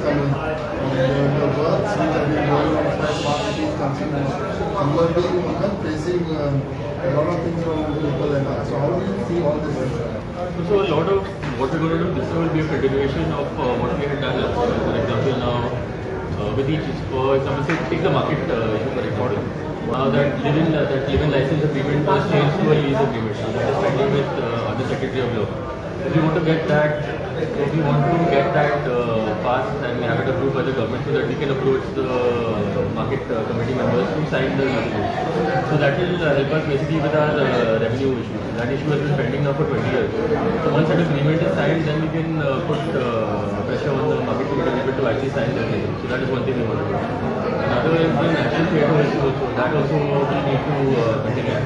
coming. The work seems to be going on as far as it is concerned. You are being even facing a lot of things from people and all. So how do you see all this? So a lot of what we're going to do this year will be a continuation of what we had done last year. For example, now with each, for example, say take the market issue for example. That live-in license agreement was changed to a lease agreement. Now that is pending with Under Secretary of Law. If we want to get that, passed and have it approved by the government so that we can approach the market committee members to sign the agreement. So that will help us basically with our revenue issue. That issue has been pending now for 20 years. So once that agreement is signed, then we can put pressure on the market committee member to actually sign the agreement. So that is one thing we want to do. Another is the national theatre issue also. That also will need to continue.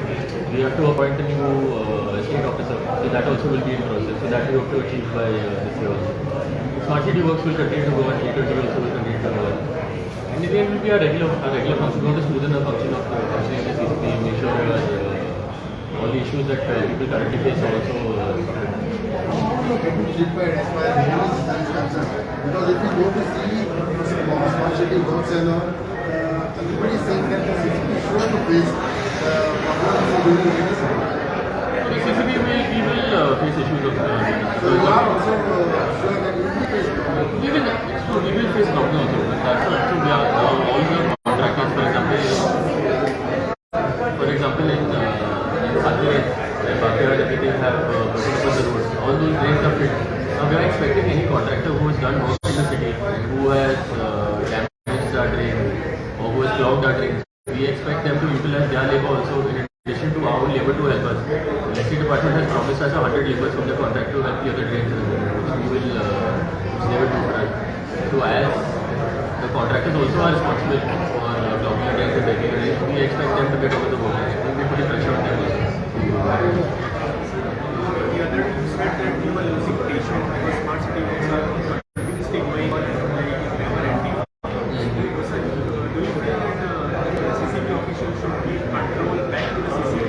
We have to appoint a new state officer. So that also will be in process. So that we hope to achieve by this year also. Smart city works will continue to go on. Theatre also will continue to go on. And in the end will be a regular function. We want to smoothen the function of the functioning of the CCP, make sure all the issues that people currently face are also Prepared as far as revenue is concerned. Because if you go to see smart city works and all, everybody is saying that the CCP should to face problems during rainy season. CCP will face issues of So you are also sure that you will face problems. we will face problems also. But that's not true. We are all the contractors, for example, in Satyaret, where Bhatia everything have put up the roads. All those drains are fit. Now we are expecting any contractor who has done work in the city, who has damaged our drain or who has clogged our drains, we expect them to utilize their labor also in addition to our own labor to help us. The electricity department has promised us 100 laborers from the contract to help the other drains, which we will they will do for us. So as the contractors also are responsible for clogging the drains and breaking the drains, we expect them to get over the work. We will be putting pressure on them also. The other you said that you were losing patience because smart city works are continuously going on and never ending. Do you feel that the CCP officials should give control back to the CCP?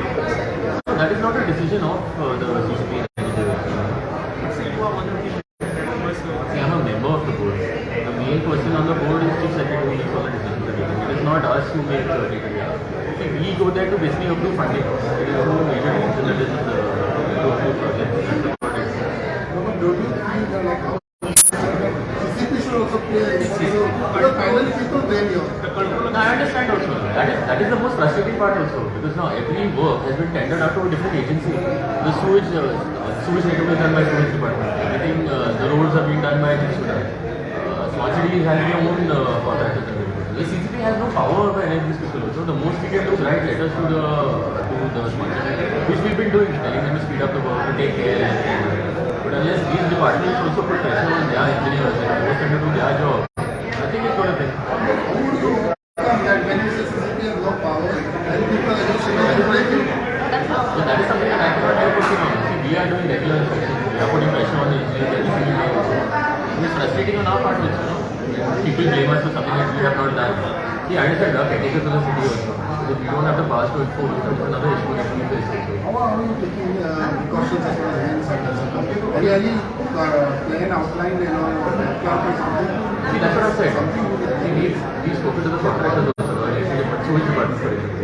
That is not a decision of the CCP. So you are one of the members. See, I am a member of the board. The main person on the board is Chief Secretary who makes all the decisions. It is not us who make the criteria. See, we go there to basically approve funding. It is no major decision that is to approve projects. That's about it. But don't you feel that like how CCP should also play a role? Because finally people blame you. No, I understand also. That is the most frustrating part also, because now every work has been tendered out to a different agency. The sewage network is done by sewage department. Everything, the roads are being done by Sudan. Smart City has their own contractors. The CCP has no power over any of these people. So the most we can do is write letters to the Smart City, which we've been doing, telling them to speed up the work, to take care. But unless these departments also put pressure on their engineers and force them to do their job, I think it's going to take. How would you overcome that when you say CCP has no power and people are just blame you? So that is something that I cannot help putting on. See, we are doing regular inspections. We are putting pressure on the engineers every single day also. It's frustrating on our part also, no? People blame us for something that we have not done. See, I understand our caretakers of the city also. If we don't have the powers to enforce, that's another issue that we face also. How are you taking precautions as far as rains are concerned? Any plan outlined in our plan or something? See, that's what I've said. See, we've spoken to the contractors also, sewage department for example.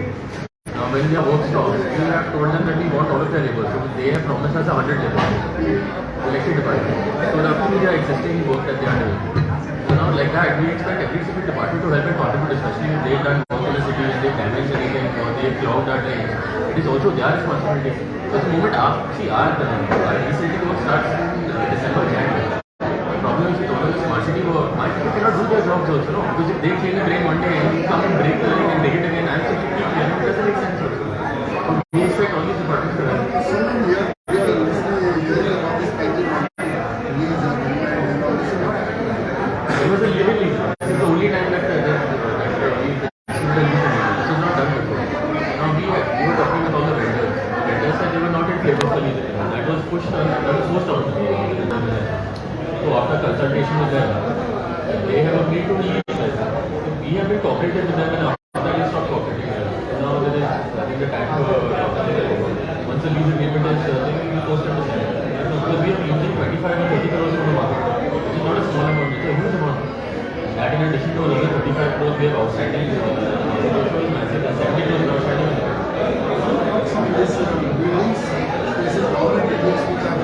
Now, when their work stops, we have told them that we want all of their labour. So they have promised us 100 labour, electric department. So up to their existing work that they are doing. So now, like that, we expect every single department to help and contribute, especially if they've done work in the city and they've damaged anything or they've clogged our drains. It is also their responsibility. Because the moment our recently work starts in December, January. The problem is with all of the smart city work, my people cannot do their jobs also, no? Because if they clean the drain one day and you come and break the drain and make it again, I'm such a big clear. It doesn't make sense also. So we expect all these departments to help. So we are listening hearing about this engine lease and all this stuff. It was a living lease. This is the only time that we issued a lease. This was not done before. Now we were talking with all the vendors. The vendors said they were not in favor of the lease. That was forced on them. So after consultation with them, they have agreed to lease. We have been cooperating with them and after that they stopped cooperating with us. So now there is, I think, the time for once the lease agreement is, they will be forced to sign. Because we are losing 25 and 30 crores from the market, which is not a small amount, it's a huge amount. we have outstanding massive 70 crores outstanding. This buildings, this is government buildings which are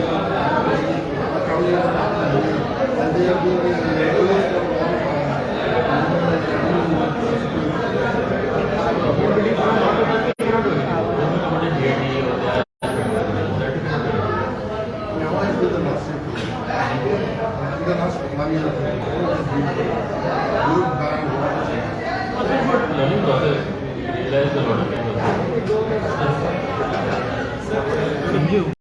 accounting and they have been closed for now has been the last year. In the last 1 year, good, bad, Learning process, realize a lot of things. Thank you.